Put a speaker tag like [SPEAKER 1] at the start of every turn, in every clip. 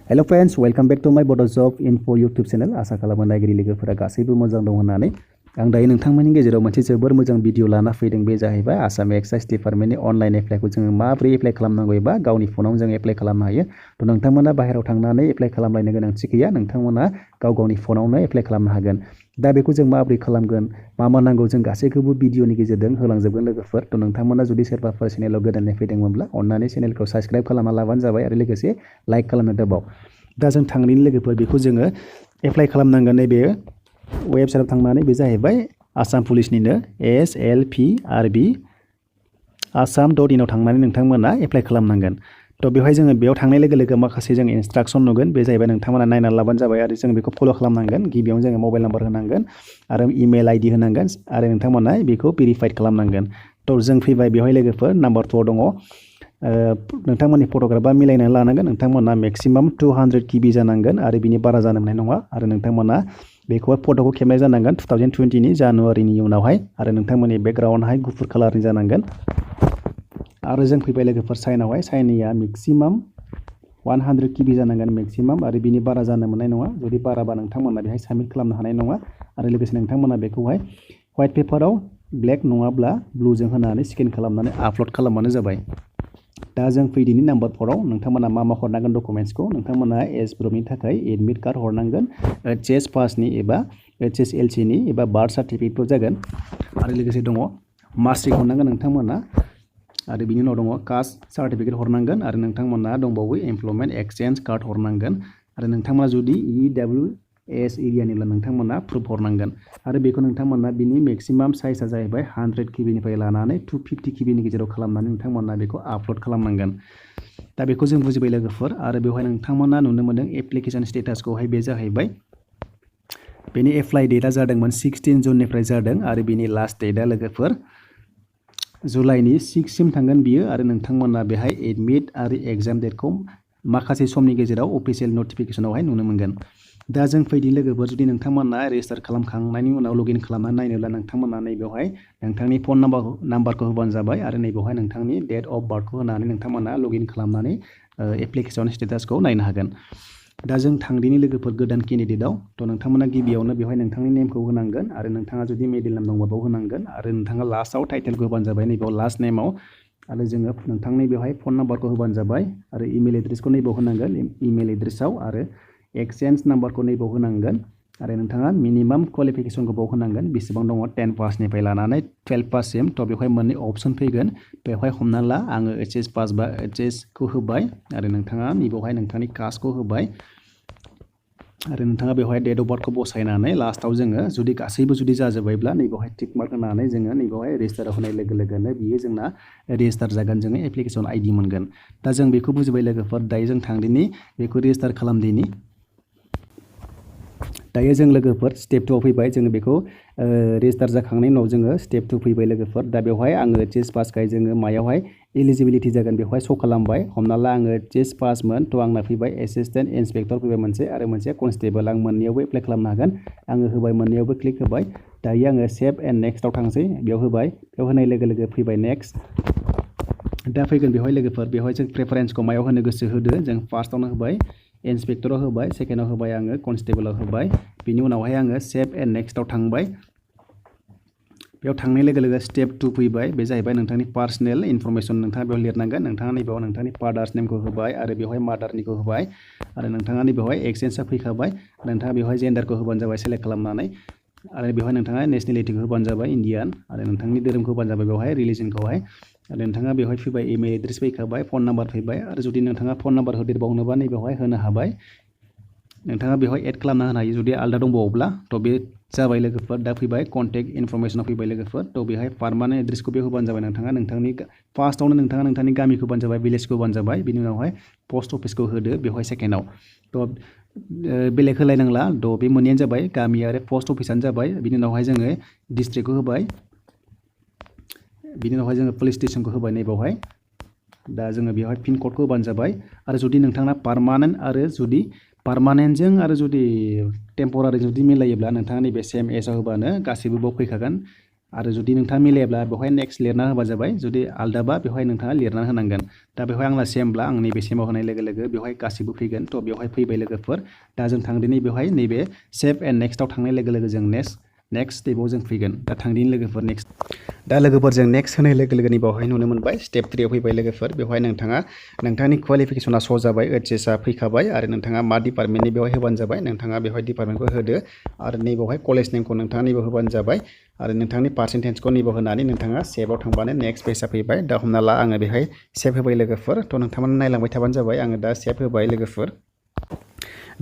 [SPEAKER 1] Hello friends, welcome back to my Bodo' job info YouTube channel. आशा खालामो नायगिरि लोगोफोरा गासैबो मोजां दं होननानै। आं दायो नोंथांमोननि गेजेराव मोनसे जोबोर मोजां भिडिअ लाना फैदों। बे जाहैबाय आसाम एक्साइज डिपार्टमेन्टनि अनलाइन एप्लाइखौ जोङो माबोरै एप्लाइ खालामनांगौ एबा गावनि फनाव जों एप्लाइ खालामनो हायो। थ' नोंथांमोना बाहेरायाव थांनानै एप्लाइ खालामलायनो गोनांथि गैया। नोंथांमोना गावनि फनावनो एप्लाइ खालामनो हागोन। दा बेखौ जों माबोरै खालामगोन, मा नांगौ, जों गासैखौबो भिडिअनि गेजेरजों होलांजोबगोन लोगोफोर। थ' नोंथांमोना जुदि सोरबाफोर चेनेलाव गोदानै फैदोंमोनब्ला अननानै चेनेलखौ साबस्क्राइब खालामना लाबानो जाबाय आरो लोगोसे लाइक खालामनो दाबाव। दा जों थांनायनि लोगोफोर बेखौ जोङो एप्लाइ खालामनांगोन। नैबे वेबसाइटआव थांनानै बे जाहैबाय आसाम पुलिसनिनो ASLPRB assam.in आव थांनानै नोंथांमोना एप्लाइ खालामनांगोन। थ' बेवहाय जोङो बेयाव थांनाय लोगो लोगो माखासे जों इन्सट्राक्सन नुगोन। बे जाहैबाय नोंथांमोना नायनानै लाबानो जाबाय आरो जों बेखौ फल' खालामनांगोन। गिबियावनो जोङो मबाइल नाम्बार होनांगोन आरो इमेल ID होनांगोन आरो नोंथांमोना बेखौ भेरिफाइड खालामनांगोन। थ' जों फैबाय बेवहाय लोगोफोर नाम्बार 2 दङ। नोंथांमोननि फट'ग्राफआ मिलायनानै लानांगोन। नोंथांमोना मेक्सिमाम 200 KB जानांगोन आरो बिनि बारा जानो मोननाय नङा। आरो नोंथांमोना बेखौहाय फट'खौ खेबनाय जानांगोन 2020 जानुवारिनि उनावहाय। आरो नोंथांमोननि बेकग्राउन्डआहाय गुफुर कालारनि जानांगोन। आरो जों फैबाय लोगोफोर साइनावहाय। साइननिया मेक्सिमाम 100 KB जानांगोन मेक्सिमाम, आरो बिनि बारा जानो मोननाय नङा। जुदि बाराबा नोंथांमोना बेहाय साबमिट खालामनो हानाय नङा। आरो लोगोसे नोंथांमोना बेखौहाय व्हाइट पेपाराव ब्लेक नङाब्ला ब्लुजों होनानै स्केन खालामनानै आपल'ड खालामबानो जाबाय। दा जों फैदिनि नाम्बार 4 आव नोंथांमोना मा हरनांगोन डकुमेन्ट्सखौ। नोंथांमोना एज प्रुफनि थाखाय एडमिट कार्ड हरनांगोन। HS पासनि एबा HSLCनि एबा बार्थ सार्टिफिकेटफोर जागोन। आरो लोगोसे दङ मार्कशीट हरनांगोन नोंथांमोना। आरो बिनि उनाव दङ कास्ट सार्टिफिकेट हरनांगोन। आरो नोंथांमोना दंबावो एमप्लयमेन्ट एक्सचेन्ज कार्ड हरनांगोन। आरो नोंथांमोना जुदि EWS एरियानिब्ला नोंथांमोना प्रुफ हरनांगोन। आरो बेखौ नोंथांमोना बिनि मेक्सिमाम साइजआ जाहैबाय 100 KBनिफ्राय लानानै 250 KBनि गेजेराव खालामनानै नोंथांमोना बेखौ आपल'ड खालामनांगोन। दा बेखौ जों बुजिबाय लोगोफोर। आरो बेवहाय नोंथांमोना नुनो मोनदों एप्लिकेशन स्टेटासखौहाय। बे जाहैबाय बेनि एप्लाइ डेटआ जादोंमोन 16 जुननिफ्राय जादों आरो बिनि लास्ट डेटआ लोगोफोर जुलाइनि 6 सिम थांगोन बियो। आरो नोंथांमोना बेहाय एडमिट आरो एग्जाम डेटखौ माखासे समनि गेजेराव अफिसियेल नटिफिकेसनावहाय नुनो मोनगोन। दा जों फैदि लोगोफोर, जुदि नोंथांमोना रेजिस्टार खालामखांनायनि उनाव लगइन खालामनानै नायनोब्ला नोंथांमोना नैबेवहाय नोंथांनि फन नाम्बारखौ होबानो जाबाय आरो नैबेवहाय नोंथांनि डेट अफ बार्थखौ होनानै नोंथांमोना लगइन खालामनानै एप्लिकेशन स्टेटासखौ नायनो हागोन। दा जों थांदिनि लोगोफोर गोदान केन्डिडेटआव। थ' नोंथांमोना गिबियावनो बेवहाय नोंथांनि नेमखौ होनांगोन आरो नोंथाङा जुदि मिडिल नेम दंबा बेयाव होनांगोन। आरो नोंथाङा लास्टआव टाइटेलखौ होबानो जाबाय नैबेयाव लास्ट नेमाव। आरो जोङो नोंथांनि बेवहाय फन नाम्बारखौ होबानो जाबाय आरो इमेल एड्रेसखौ नैबेयाव होनांगोन इमेल एड्रेसाव। आरो एक्सचेन्ज नाम्बारखौ नैबेयाव होनांगोन। आरो नोंथाङा मिनिमाम क्वालिफिकेसनखौ बाव होनांगोन। बेसेबां दङ 10 पासनिफ्राय लानानै 12 पाससिम। थ' बेवहाय मोननै अपसन फैगोन। बेवहाय हमना ला आङो HS पास बा HS खौ होबाय आरो नोंथाङा नैबेवहाय नोंथांनि कास्टखौ होबाय। आरो नोंथाङा बेवहाय डेट अफ बार्थखौ बसायनानै लास्टआव जोङो जुदि गासैबो जुदि जाजोब्बायब्ला नैबेवहाय टिक मार्क होनानै जोङो नैबेवहाय रेजिस्टार होनाय लोगो लोगोनो बियो जोंना रेजिस्टार जागोन। जोङो एप्लिकेशन ID मोनगोन। दा जों बेखौ बुजिबाय लोगोफोर। दायो जों थांदिनि बेखौ रेजिस्टार खालामदिनि। दायो जों लोगोफोर स्टेप 2 आव फैबाय। जोङो बेखौ रेजिस्टार जाखांनायनि उनाव जोङो स्टेप 2 फैबाय लोगोफोर। दा बेवहाय आङो HS पासखाय जोङो मायावहाय इलिजिबिलिटि जागोन बेवहाय श' खालामबाय। हमना ला आङो HS पासमोन। थ' आंना फैबाय एसिस्टेन्ट इन्सपेक्टर फैबाय मोनसे आरो मोनसे कनस्टेबल। आं मोननैयावबो एप्लाइ खालामनो हागोन। आङो होबाय मोननैयावबो क्लिक होबाय। दायो आङो सेभ एन्ड नेक्स्टआव थांसै। बेयाव होबाय। बेयाव होनाय लोगो लोगो फैबाय नेक्स्ट। दा फैगोन बेवहाय लोगोफोर। बेवहाय जों प्रेफारेन्सखौ मायाव होनो गोसो होदो। जों फार्स्टआवनो होबाय इन्सपेक्टराव होबाय, सेकेन्डआव होबाय आङो कनस्टेबलाव होबाय। बिनि उनावहाय आङो सेभ एन्ड नेक्स्टआव थांबाय। बेयाव थांनाय लोगो लोगो स्टेप 2 फैबाय। बे जाहैबाय नोंथांनि पार्सनेल इनफरमेसन नोंथाङा बेयाव लिरनांगोन। नोंथाङा नैबेयाव नोंथांनि फादार्स नेमखौ होबाय आरो बेवहाय मादारनिखौ होबाय। आरो नोंथाङा नैबेवहाय एक्सचेन्जआ फैखाबाय। नोंथाङा बेवहाय जेन्डारखौ होबानो जाबाय सेलेक्ट खालामनानै। आरो बेवहाय नोंथाङा नेसनेलिटिखौ होबानो जाबाय इण्डियान। आरो नोंथांनि धोरोमखौ होबानो जाबाय बेवहाय रिलिजनखौहाय। आरो नोंथाङा बेवहाय फैबाय इमेल एड्रेस फैखाबाय, फन नाम्बार फैबाय। आरो जुदि नोंथाङा फन नाम्बार होदेरबावनोबा नैबेवहाय होनो हाबाय। नोंथाङा बेवहाय एड खालामना होनो हायो जुदि आलादा दंबावोब्ला। थ' बे जाबाय लोगोफोर। दा फैबाय कन्टेक्ट इनफरमेसनाव फैबाय लोगोफोर। थ' बेहाय पारमानेन्ट एड्रेसखौ बेयाव होबानो जाबाय। नोंथाङा नोंथांनि फार्स्टआवनो नोंथाङा नोंथांनि गामिखौ होबानो जाबाय, भिलेजखौ होबानो जाबाय। बिनि उनावहाय पस्ट अफिसखौ होदो बेवहाय सेकेन्डआव। थ' बेलेग होलायनांला। थ' बे मोननैयानो जाबाय गामि आरो पस्ट अफिसानो जाबाय। बिनि उनावहाय जोङो डिस्ट्रिक्टखौ होबाय। बिनि उनावहाय जोङो पुलिस स्टेसनखौ होबाय नैबावहाय। दा जोङो बेवहाय पिन क'डखौ होबानो जाबाय। आरो जुदि नोंथांना पारमानेन्टजों आरो जुदि टेम्परारि जुदि मिलायोब्ला नोंथाङा नैबे सेम एजआव होबानो गासैबो बाव फैखागोन। आरो जुदि नोंथाङा मिलायाब्ला बेवहाय नेक्स्ट लिरना होबा जाबाय जुदि आलदाबा बेवहाय नोंथाङा लिरना होनांगोन दा बेवहाय आंना सेमब्ला आं नैबे सेमाव होनाय लोगो लोगो बेवहाय गासिबो फैगोन थ' बेवहाय फैबाय लोगोफोर दा जों थांदिनि बेवहाय नैबे सेभ एन्ड नेक्स्टआव थांनाय लोगो लोगो जों नेक्स्ट स्टेपआव जों फैगोन दा थांदिनि लोगोफोर नेक्स्ट दा लोगोफोर जों नेक्स्ट होनाय लोगो लोगोनि बेवहाय नुनो मोनबाय स्टेप 3 आव फैबाय लोगोफोर बेवहाय नोंथाङा नोंथांनि क्वालिफिकेसना श' जाबाय एचएस आ फैखाबाय आरो नोंथाङा मा डिपार्टमेन्टनि बेवहाय होबानो जाबाय नोंथाङा बेवहाय डिपार्टमेन्टखौ होदो आरो नैबावहाय कलेज नेमखौ नोंथाङा नैबाव होबानो जाबाय आरो नोंथांनि पार्सेन्टेजखौ नैबाव होनानै नोंथाङा सेभआव थांबानो नेक्स्ट पेजआ फैबाय दा हमना ला आङो बेहाय सेभ होबाय लोगोफोर थ' नोंथांमोना नायलांबाय थाबानो जाबाय आङो दा सेभ होबाय लोगोफोर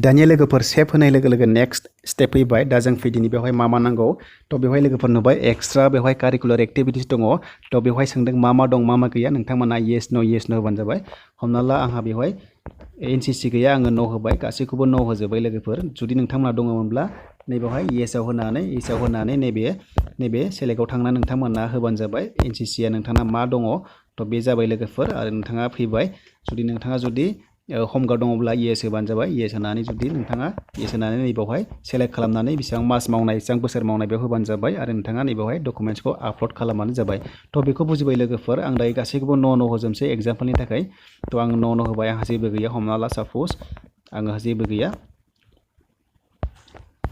[SPEAKER 1] दानिया लोगोफोर सेभ होनाय लोगो लोगो नेक्स्ट स्टेप फैबाय दा जों फैदिनि बेवहाय मा नांगौ थ' बेवहाय लोगोफोर नुबाय एक्सट्रा बेवहाय कारिकुलार एक्टिभिटिस दङ थ' बेवहाय सोंदों मा दं मा गैया नोंथांमोना येस न' होबानो जाबाय हमना ला आंहा बेवहाय एनसिसि गैया आङो न' होबाय गासैखौबो न' होजोब्बाय लोगोफोर जुदि नोंथांमोना दङमोनब्ला नैबावहाय येसआव होनानै नैबे सेलेक्टआव थांना नोंथांमोना होबानो जाबाय एनसिसिया नोंथाङा मा दङ थ' बे जाबाय लोगोफोर आरो नोंथाङा फैबाय जुदि हम गार्ड दङब्ला येस होबानो जाबाय येस होनानै जुदि नोंथाङा येस होनानै नैबावहाय सेलेक्ट खालामनानै बेसेबां मास मावनाय बेसेबां बोसोर मावनाय बेयाव होबानो जाबाय आरो नोंथाङा नैबावहाय डकुमेन्ट्सखौ आपल'ड खालामबानो जाबाय थ' बेखौ बुजिबाय लोगोफोर आं दायो गासैखौबो न' होजोबसै एग्जाम्पलनि थाखाय थ' आं न' होबाय आंहा जेबो गैया हमना ला साप'ज आंहा जेबो गैया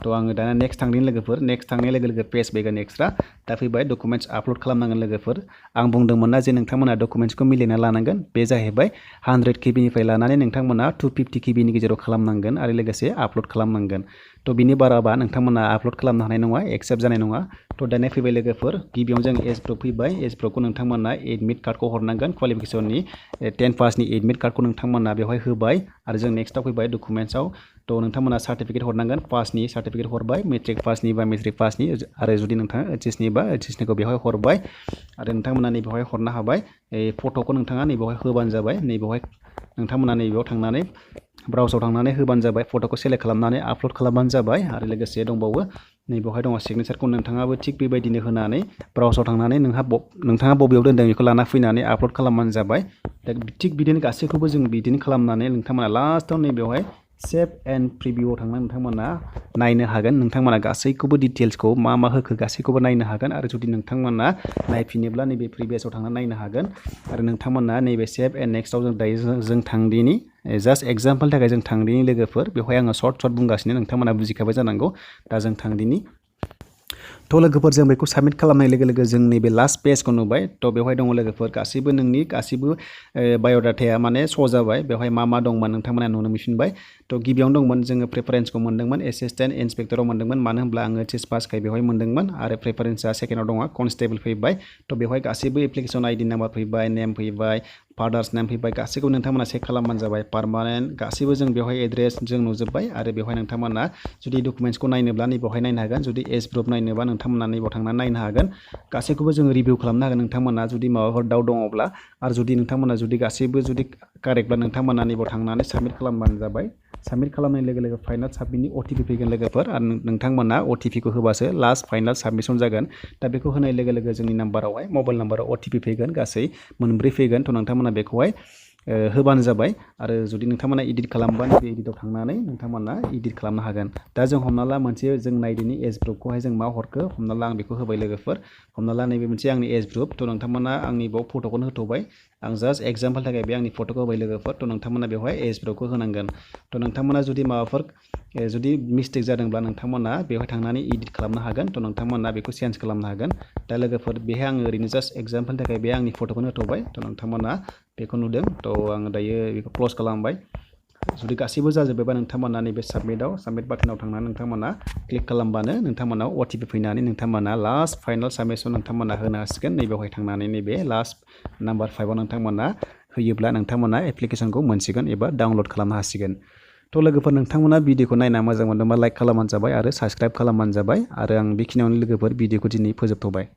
[SPEAKER 1] थ' आङो दाना नेक्स्ट थांदिनि लोगोफोर नेक्स्ट थांनाय लोगो लोगो पेज फैगोन एक्सट्रा दा फैबाय डकुमेन्ट्स आपल'ड खालामनांगोन लोगोफोर आं बुंदोंमोन ना जे नोंथांमोना डकुमेन्ट्सखौ मिलायना लानांगोन बे जाहैबाय 100 केबिनिफ्राय लानानै नोंथांमोना 250 केबिनि गेजेराव खालामनांगोन आरो लोगोसे आपल'ड खालामनांगोन थ' बिनि बाराबा नोंथांमोना आपल'ड खालामनो हानाय नङा एक्सेप्ट जानाय नङा थ' दानिया फैबाय लोगोफोर गिबियावनो जों एज प्रुफ फैबाय एज प्रुफखौ नोंथांमोना एडमिट कार्डखौ हरनांगोन क्वालिफिकेसननि 10 पासनि एडमिट कार्डखौ नोंथांमोना बेवहाय होबाय आरो जों नेक्स्टआव फैबाय डकुमेन्ट्सआव थ' नोंथांमोना सार्टिफिकेट हरनांगोन पासनि सार्टिफिकेट हरबाय मेट्रिक पासनि बा मेट्रिक पासनि आरो जुदि नोंथाङा एचएसनि बा एचएसनिखौ बेवहाय हरबाय आरो नोंथांमोना नैबेवहाय हरनो हाबाय फट'खौ नोंथाङा नैबेवहाय होबानो जाबाय नैबेवहाय नोंथांमोना नैबेयाव थांनानै ब्राउजाव थांनानै होबानो जाबाय फट'खौ सेलेक्ट खालामनानै आपल'ड खालामबानो जाबाय आरो लोगोसे दंबावो नैबेवहाय दङ सिगनेचारखौ नोंथाङाबो थिग बेबायदिनो होनानै ब्राउजाव थांनानै नोंथाङा बबेयाव दोनदों बेखौ लाना फैनानै आपल'ड खालामबानो जाबाय दा थिग बिदिनो गासैखौबो जों बिदिनो खालामनानै नोंथांमोना लास्टआव नैबेवहाय सेभ एन्ड प्रिभिउआव थांनानै नोंथांमोना नायनो हागोन नोंथांमोना गासैखौबो डिटेल्सखौ मा होखो गासैखौबो नायनो हागोन आरो जुदि नोंथांमोना नायफिनोब्ला नैबे प्रिभियासआव थांनानै नायनो हागोन आरो नोंथांमोना नैबे सेभ एन्ड नेक्स्टआव जों थांदिनि जास्ट एग्जाम्पलनि थाखाय जों थांदिनि लोगोफोर बेवहाय आङो सर्ट बुंगासिनो नोंथांमोना बुजिखाबाय जानांगौ दा जों थांदिनि थ' लोगोफोर जों बेखौ साबमिट खालामनाय लोगो लोगो जों नैबे लास्ट पेजखौ नुबाय थ' बेवहाय दङ लोगोफोर गासैबो नोंनि गासैबो बाय'डाटाया माने श' जाबाय बेवहाय मा दंमोन नोंथांमोना नुनो मोनफिनबाय थ' गिबियावनो दंमोन जोङो प्रेफारेन्सखौ मोनदोंमोन एसिस्टेन्ट इन्सपेक्टराव मोनदोंमोन मानो होनब्ला आङो एचएस पासखाय बेवहाय मोनदोंमोन आरो प्रेफारेन्सआ सेकेन्डआव दङ कनस्टेबल फैबाय थ' बेवहाय गासैबो एप्लिकेसन आइडि नाम्बार फैबाय नेम फैबाय फादार्स नेम फैबाय गासैखौबो नोंथांमोना चेक खालामबानो जाबाय पारमानेन्ट गासैबो जों बेवहाय एड्रेस जों नुजोब्बाय आरो बेवहाय नोंथांमोना जुदि डकुमेन्ट्सखौ नायनोब्ला नैबेवहाय नायनो हागोन जुदि एज प्रुफ नायनोबा नोंथांमोना नैबाव थांनानै नायनो हागोन गासैखौबो जोङो रिभिउ खालामनो हागोन नोंथांमोना जुदि माबाफोर डाउट दङब्ला आरो जुदि नोंथांमोना जुदि गासैबो जुदि कारेक्टब्ला नोंथांमोना नैबाव थांनानै साबमिट खालामबानो जाबाय साबमिट खालामनाय लोगो लोगो फाइनाल साबमिटनि अटिपि फैगोन लोगोफोर आरो नोंथांमोना अटिपिखौ होबासो लास्ट फाइनाल साबमिसन जागोन दा बेखौ होनाय लोगो लोगो जोंनि नाम्बारावहाय मबाइल नाम्बाराव अटिपि फैगोन गासै 4 फैगोन थ' नोंथांमोना बेखौहाय होबानो जाबाय आरो जुदि नोंथांमोना इडिट खालामबा नैबे इडिटआव थांनानै नोंथांमोना इडिट खालामनो हागोन दा जों हमना ला मोनसे जों नायदिनि एज प्रुफखौहाय जों मा हरखो हमना ला आं बेखौ होबाय लोगोफोर हमना ला नैबे मोनसे आंनि एज प्रुफ थ' नोंथांमोना आंनि बेयाव फट'खौनो होथ'बाय आं जास्ट एग्जाम्पल थाखाय बे आंनि फट'खौ होबाय लोगोफोर थ' नोंथांमोना बेवहाय एज प्रुफखौ होनांगोन थ' नोंथांमोना जुदि माबाफोर जुदि मिस्टेक जादोंब्ला नोंथांमोना बेवहाय थांनानै इडिट खालामनो हागोन थ' नोंथांमोना बेखौ चेन्ज खालामनो हागोन दा लोगोफोर बेहाय आङो ओरैनो जास्ट एग्जाम्पलनि थाखाय बे आंनि फट'खौनो होथ'बाय थ' नोंथांमोना बेखौ नुदों थ' आङो दायो बेखौ क्ल'ज खालामबाय जुदि गासैबो जाजोबोबा नोंथांमोना नैबे साबमिट बाटनाव थांनानै नोंथांमोना क्लिक खालामबानो नोंथांमोनाव अटिपि फैनानै नोंथांमोना लास्ट फाइनाल साबमिसन नोंथांमोना होनो हासिगोन नैबेवहाय थांनानै नैबे लास्ट नाम्बार 5आव नोंथांमोना होयोब्ला नोंथांमोना एप्लिकेसनखौ मोनसिगोन एबा डाउनलड खालामनो हासिगोन थ' लोगोफोर नोंथांमोना भिडिअखौ नायना मोजां मोनदोंबा लाइक खालामबानो जाबाय आरो साबस्क्राइब खालामबानो जाबाय आरो आं बेखिनियावनो लोगोफोर भिडिअखौ दिनै फोजोबथ'बाय